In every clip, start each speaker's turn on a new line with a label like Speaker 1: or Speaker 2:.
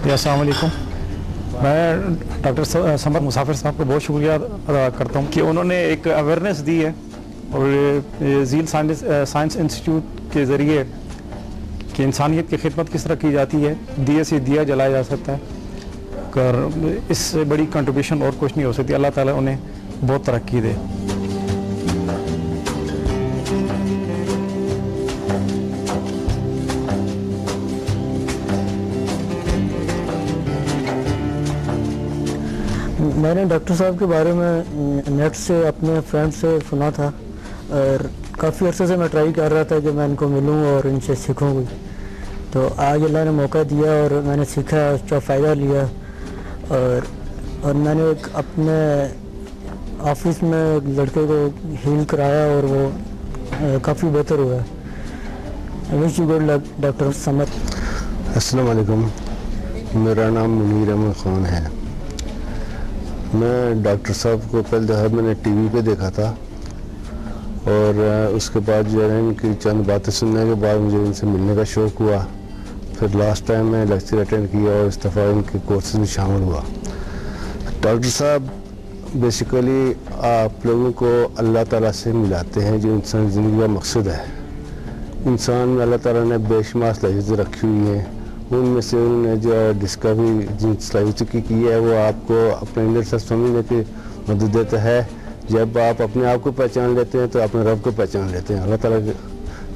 Speaker 1: अस्सलाम वालेकुम। मैं डॉक्टर समद मुसाफिर साहब को बहुत शुक्रिया अदा करता हूँ कि उन्होंने एक अवेयरनेस दी है और झील साइंस इंस्टीट्यूट के ज़रिए कि इंसानियत की खिदमत किस तरह की जाती है, दिए से दिया जलाया जा सकता है, कर इससे बड़ी कंट्रीब्यूशन और कुछ नहीं हो सकती। अल्लाह ताला उन्हें बहुत तरक्की दे।
Speaker 2: मैंने डॉक्टर साहब के बारे में नेट से अपने फ्रेंड से सुना था और काफ़ी अर्से से मैं ट्राई कर रहा था कि मैं इनको मिलूं और इनसे सीखूं भी। तो आज अल्लाह ने मौका दिया और मैंने सीखा, उसका फ़ायदा लिया और मैंने एक अपने ऑफिस में एक लड़के को हील कराया और वो काफ़ी बेहतर हुआ। I wish you good luck doctor Samad.
Speaker 3: अस्सलाम वालेकुम, मेरा नाम मुनीर अहमद ख़ान है। मैं डॉक्टर साहब को पहले दफ़ा मैंने टीवी पे देखा था और उसके बाद जो है इनकी चंद बातें सुनने के बाद मुझे इनसे मिलने का शौक़ हुआ। फिर लास्ट टाइम मैं लेक्चर अटेंड किया और इस दफ़ा इनके कोर्सेज में शामिल हुआ। डॉक्टर साहब बेसिकली आप लोगों को अल्लाह ताला से मिलाते हैं, जो इंसान ज़िंदगी का मकसद है। इंसान में अल्लाह ताला ने बेशुमार सलाहियतें रखी हुई हैं, उनमें से उन्होंने जो डिस्कवरी जिन सलाहियतों की है वो आपको अपने अंदर से समझने की मदद देता है। जब आप अपने आप को पहचान लेते हैं तो अपने रब को पहचान लेते हैं। अल्लाह ताला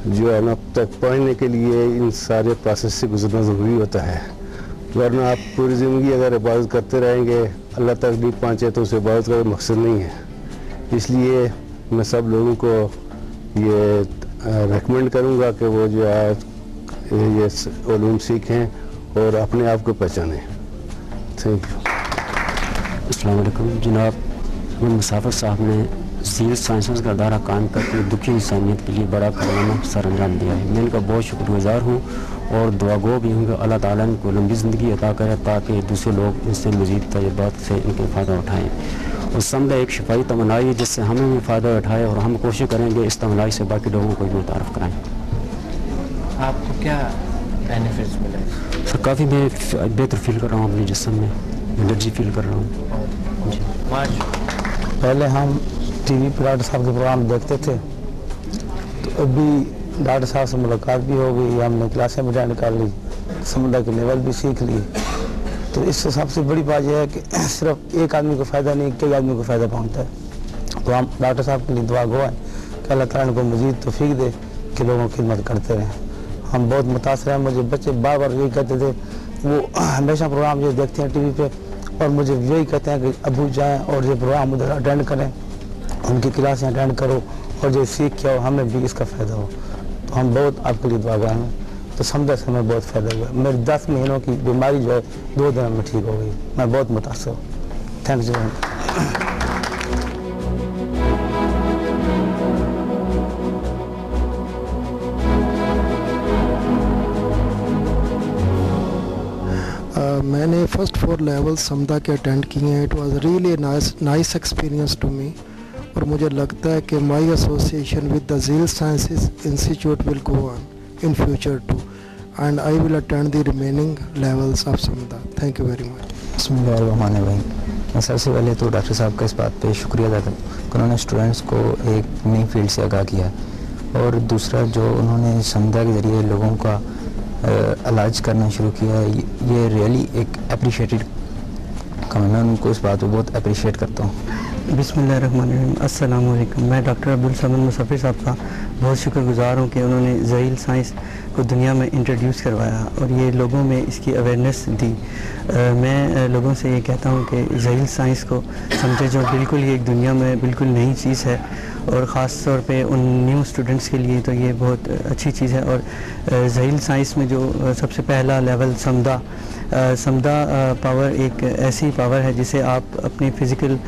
Speaker 3: जो है ना तक पहुँचने के लिए इन सारे प्रोसेस से गुजरना ज़रूरी होता है, वरना आप पूरी ज़िंदगी अगर इबादत करते रहेंगे अल्लाह तक नहीं पहुँचे तो उस इबादत का मकसद नहीं है। इसलिए मैं सब लोगों को ये रेकमेंड करूँगा कि वो जो है ये उलूम सीखें और अपने आप को पहचानें। Thank you.
Speaker 4: अस्सलाम वालेकुम जनाब, मुसाफिर साहब ने झील साइंसेस का अदारा कायम करके दुखी इंसानियत के लिए बड़ा कारनामा सर अंजाम दिया है। मैं इनका बहुत शुक्रगुजार हूँ और दुआगो भी हूँ कि अल्लाह ताला इनको लंबी ज़िंदगी अता करे ताकि दूसरे लोग इनसे मज़ीद तजुर्बात से इनके फ़ायदा उठाएँ। और समझा एक शिफाई तमन्नाई है जिससे हमें भी फ़ायदा उठाए और हम कोशिश करेंगे इस तमन्नाई से बाकी लोगों को भी मुतारफ़ कराएँ।
Speaker 5: आपको क्या बेनिफिट्स मिले?
Speaker 4: सर काफ़ी मैं बेहतर फील कर रहा हूँ, अपने जिस्म में एनर्जी फील कर रहा हूँ जी।
Speaker 1: पहले हम टीवी पर डॉक्टर साहब के प्रोग्राम देखते थे, तो अभी डॉक्टर साहब से मुलाकात भी हो गई, हमने क्लासें भी अटेंड कर ली, समझा के लेवल भी सीख लिए। तो इससे सबसे बड़ी बात यह है कि सिर्फ एक आदमी को फ़ायदा नहीं, कई आदमी को फ़ायदा पहुँचता है। तो हम डॉक्टर साहब के लिए दुआ गो हैं कि अल्लाह ताला को मज़ीद तौफीक दे कि लोगों की खिदमत करते रहें। हम बहुत मुतासर हैं, मुझे बच्चे बार बार यही कहते थे, वो हमेशा प्रोग्राम ये देखते हैं टीवी पे और मुझे यही कहते हैं कि अबू जाएँ और ये प्रोग्राम उधर अटेंड करें, उनकी क्लासें अटेंड करो और जो सीख के आओ, हमें भी इसका फ़ायदा हो। तो हम बहुत आपके लिए दुआ गए हैं। तो समझा से हमें बहुत फ़ायदा हुआ। मेरी 10 महीनों की बीमारी जो है 2 दिन में ठीक हो गई। मैं बहुत मुतासर हूँ। Thanks you.
Speaker 6: मैंने फर्स्ट 4 लेवल्स समदा के अटेंड किए हैं। It was really nice experience to me और मुझे लगता है कि my association with the Jheel sciences institute will go on in future too and I will attend the remaining levels of Samda. Thank you very much.
Speaker 7: बिस्मिल्लाहिर्रहमानिर्रहीम। मैं सबसे पहले तो डॉक्टर साहब का इस बात पे शुक्रिया अदा करता हूँ कि उन्होंने स्टूडेंट्स को एक नई फील्ड से आगाह किया और दूसरा जो उन्होंने समदा के ज़रिए लोगों का इलाज करना शुरू किया है, ये रियली एक अप्रिशिएटेड काम है। मैं उनको इस बात को बहुत अप्रिशिएट करता हूँ।
Speaker 2: बिस्मिल्लाहिर्रहमानिर्रहीम। अस्सलाम वालेकुम। मैं डॉक्टर अब्दुल समद मुसाफिर साहब का बहुत शुक्रगुजार हूँ कि उन्होंने झील साइंस को दुनिया में इंट्रोड्यूस करवाया और ये लोगों में इसकी अवेयरनेस दी। मैं लोगों से ये कहता हूँ कि झील साइंस को समझे जो बिल्कुल ही एक दुनिया में बिल्कुल नई चीज़ है और ख़ास तौर पे उन न्यू स्टूडेंट्स के लिए तो ये बहुत अच्छी चीज़ है। और झील साइंस में जो सबसे पहला लेवल समदा पावर एक ऐसी पावर है जिसे आप अपनी फ़िज़िकल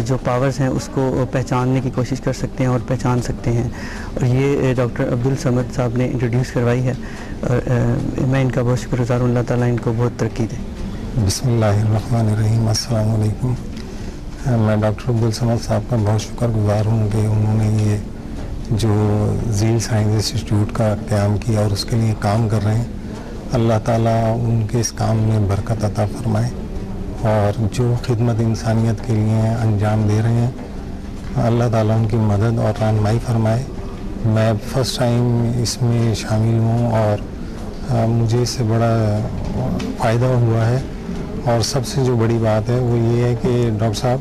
Speaker 2: जो पावर्स हैं उसको पहचानने की कोशिश कर सकते हैं और पहचान सकते हैं और ये डॉक्टर अब्दुल समद साहब ने इंट्रोड्यूस करवाई है और मैं इनका बहुत शुक्रगुज़ार हूँ। अल्लाह ताला इनको बहुत तरक्की दे।
Speaker 8: बिस्मिल्लाहिर्रहमानिर्रहीम। अस्सलाम वालेकुम। मैं डॉक्टर अब्दुल समद साहब का बहुत शुक्रगुज़ार हूँ कि उन्होंने ये जो झील साइंस इंस्टीट्यूट का क़याम किया और उसके लिए काम कर रहे हैं अल्लाह ताला उनके इस काम में बरकत अता फरमाए और जो खिदमत इंसानियत के लिए अंजाम दे रहे हैं अल्लाह ताला उनकी मदद और रहनुमाई फरमाए। मैं फ़र्स्ट टाइम इसमें शामिल हूँ और मुझे इससे बड़ा फ़ायदा हुआ है और सबसे जो बड़ी बात है वो ये है कि डॉक्टर साहब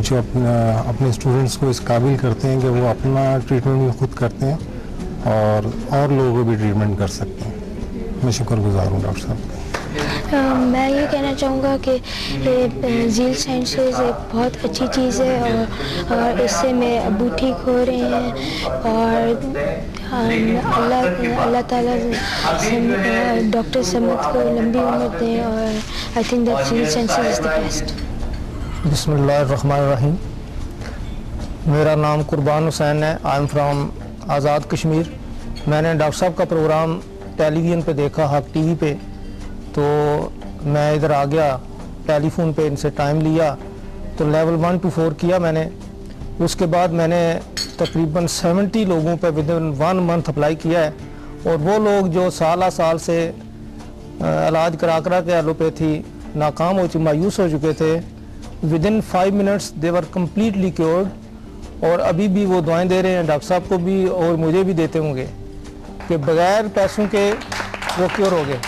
Speaker 8: जो अपने स्टूडेंट्स को इस काबिल करते हैं कि वो अपना ट्रीटमेंट भी खुद करते हैं और लोगों को भी ट्रीटमेंट कर सकते हैं। मैं शुक्रगुजार हूँ डॉक्टर साहब का।
Speaker 9: मैं ये कहना चाहूँगा कि ज़ील साइंसेस एक बहुत अच्छी चीज़ है और इससे मेरे अब्बू ठीक हो रहे हैं और अल्लाह ताला डॉक्टर समद को लंबी उम्र दें और I think that zeal sciences is the best.
Speaker 10: बिस्मिल्लाहिर्रहमानिर्रहीम। मेरा नाम कुर्बान हुसैन है। I am from Azad Kashmir. मैंने डॉक्टर साहब का प्रोग्राम टेलीविज़न पे देखा, हक टीवी पे, तो मैं इधर आ गया, टेलीफोन पे इनसे टाइम लिया तो लेवल 1 to 4 किया मैंने। उसके बाद मैंने तकरीबन 70 लोगों पे विद इन 1 मंथ अप्लाई किया है और वो लोग जो साल से इलाज करा के एलोपैथी नाकाम हो चुके, मायूस हो चुके थे, with in 5 minutes they were completely cured और अभी भी वो दुआएं दे रहे हैं, डॉक्टर साहब को भी और मुझे भी देते होंगे कि बगैर पैसों के वो क्योर हो गए।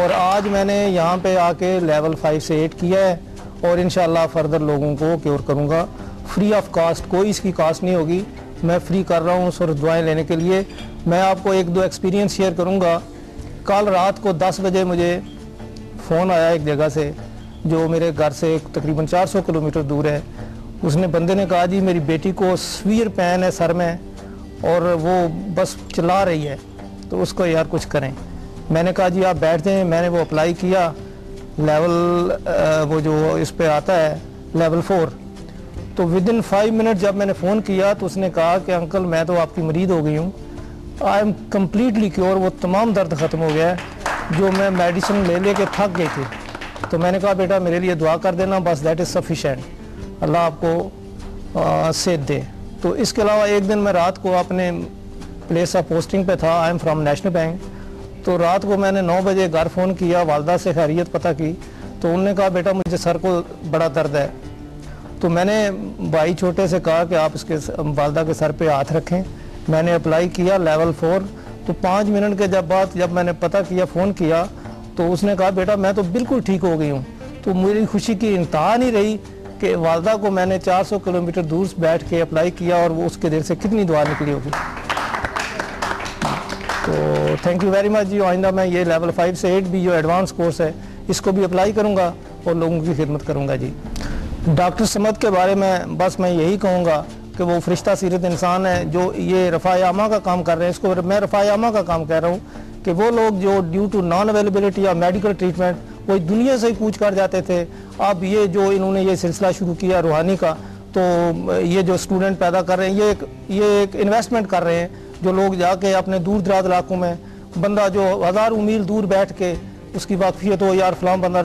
Speaker 10: और आज मैंने यहाँ पे आके लेवल 5 से 8 किया है और इंशाल्लाह फर्दर लोगों को क्योर करूँगा फ्री ऑफ कॉस्ट। कोई इसकी कॉस्ट नहीं होगी, मैं फ्री कर रहा हूँ सिर्फ दुआएं लेने के लिए। मैं आपको 1-2 एक्सपीरियंस शेयर करूँगा। कल रात को 10 बजे मुझे फ़ोन आया एक जगह से जो मेरे घर से तकरीबन 400 किलोमीटर दूर है। उसने बंदे ने कहा जी मेरी बेटी को सीवियर पेन है सर में और वो बस चिल्ला रही है, तो उसको यार कुछ करें। मैंने कहा जी आप बैठ जाएं। मैंने वो अप्लाई किया लेवल वो जो इस पे आता है लेवल 4, तो विद इन 5 मिनट जब मैंने फ़ोन किया तो उसने कहा कि अंकल मैं तो आपकी मरीद हो गई हूँ, आई एम कम्प्लीटली क्योर। वो तमाम दर्द ख़त्म हो गया है जो मैं मेडिसिन ले के थक गई थी। तो मैंने कहा बेटा मेरे लिए दुआ कर देना, बस दैट इज़ सफिशेंट, अल्लाह आपको सेहत दे। तो इसके अलावा एक दिन मैं रात को अपने प्लेस ऑफ पोस्टिंग पे था, I am from national bank, तो रात को मैंने 9 बजे घर फ़ोन किया, वालदा से खैरियत पता की, तो उन्होंने कहा बेटा मुझे सर को बड़ा दर्द है। तो मैंने भाई छोटे से कहा कि आप इसके वालदा के सर पे हाथ रखें। मैंने अप्लाई किया लेवल 4, तो 5 मिनट के जब मैंने पता किया, फ़ोन किया, तो उसने कहा बेटा मैं तो बिल्कुल ठीक हो गई हूँ। तो मेरी खुशी की इंतहा नहीं रही कि वालदा को मैंने 400 किलोमीटर दूर से बैठ के अप्लाई किया और वो उसके दिल से कितनी दुआ निकली होगी। तो थैंक यू वेरी मच जी। आइंदा मैं ये लेवल 5 से 8 भी जो एडवांस कोर्स है इसको भी अप्लाई करूँगा और लोगों की खिदमत करूँगा जी। डॉक्टर समद के बारे में बस मैं यही कहूँगा कि वो फरिश्ता सीरत इंसान है जो ये रफ़ाए आमा का काम कर रहे हैं। इसको मैं रफ़ाए आमा का काम कह रहा हूँ कि वो लोग जो ड्यू टू नॉन अवेलेबिलिटी या मेडिकल ट्रीटमेंट वो दुनिया से ही पूछ कर जाते थे, अब ये जो इन्होंने ये सिलसिला शुरू किया रूहानी का, तो ये जो स्टूडेंट पैदा कर रहे हैं ये एक इन्वेस्टमेंट कर रहे हैं। जो लोग जाके अपने दूर दराज इलाकों में बंदा जो हज़ारों मील दूर बैठ के उसकी वाकफियत हो यार फलां बंदा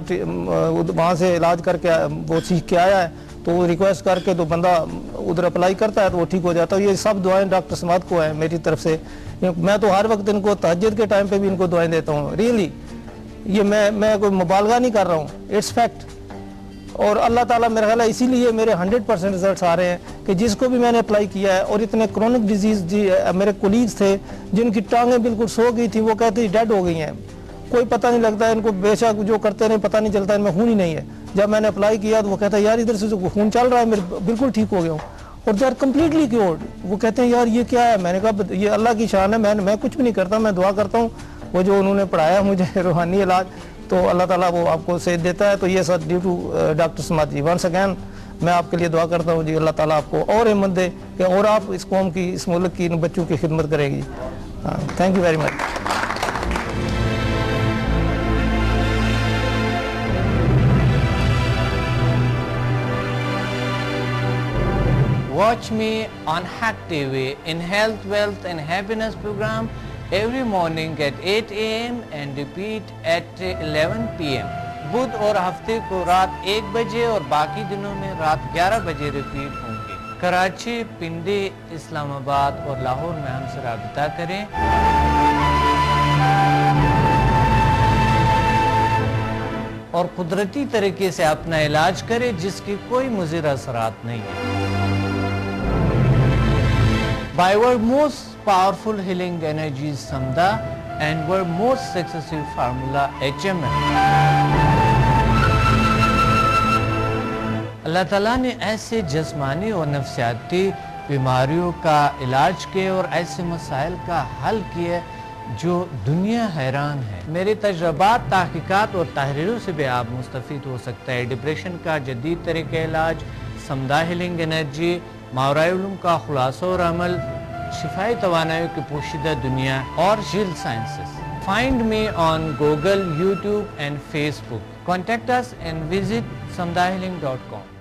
Speaker 10: वहाँ से इलाज करके वो सीख के आया है, तो वो रिक्वेस्ट करके तो बंदा उधर अप्लाई करता है तो वो ठीक हो जाता है। ये सब दुआएं डॉक्टर समद को है मेरी तरफ से। मैं तो हर वक्त इनको तहज्जुद के टाइम पे भी इनको दुआएं देता हूँ। रियली ये मैं कोई मुबालगा नहीं कर रहा हूँ, इट्स फैक्ट। और अल्लाह ताला मेरा ख्याल है इसीलिए मेरे 100% रिजल्ट्स आ रहे हैं कि जिसको भी मैंने अप्लाई किया है। और इतने क्रोनिक डिजीज़ जी मेरे कोलीग्स थे जिनकी टांगें बिल्कुल सो गई थी, वो कहते डेड हो गई हैं, कोई पता नहीं लगता इनको, बेशक जो करते रहे पता नहीं चलता इनमें खून ही नहीं है। जब मैंने अप्लाई किया तो वो कहता है यार इधर से जो खून चल रहा है मेरे बिल्कुल ठीक हो गया हूँ और दे आर कम्प्लीटली क्योर्ड। वो कहते हैं यार ये क्या है। मैंने कहा ये अल्लाह की शान है, मैं कुछ भी नहीं करता, मैं दुआ करता हूँ वो जो उन्होंने पढ़ाया मुझे रूहानी इलाज, तो अल्लाह ताला वो आपको सेहत देता है। तो ये सब due to doctor Samad ji. Once again मैं आपके लिए दुआ करता हूँ जी, अल्लाह ताला आपको और हिम्मत दे कि और आप इस कौम की, इस मुल्क की, इन बच्चों की खिदमत करेगी। Thank you very much.
Speaker 5: Watch me on Hack TV in Health, Wealth and Happiness program every morning at 8 AM and repeat at 11 PM. बुध और हफ्ते को रात 1 बजे और बाकी दिनों में रात 11 बजे रिपीट होंगे। कराची, पिंडी, इस्लामाबाद और लाहौर में हमसे राब्ता करें। اور قدرتی طریقے سے اپنا علاج کرے جس کی کوئی مضر اثرات نہیں ہے. By our most powerful healing energies Samda and our most successful formula HMM. اللہ تعالیٰ نے ایسے جسمانی اور نفسیاتی بیماریوں کا علاج کیے اور ایسے مسائل کا حل کیے جو دنیا حیران ہے. میرے تجربات، تحقیقات اور تحریروں سے بھی آپ مستفید ہو سکتا ہے. ڈپریشن کا جدید طریقہ علاج، سمدہ ہیلنگ انرجی، ماورائے علوم کا خلاصہ اور عمل، شفائی توانائی کی پوشیدہ دنیا اور جیل sciences. Find me on Google, YouTube and Facebook. Contact us and visit samdahealing.com.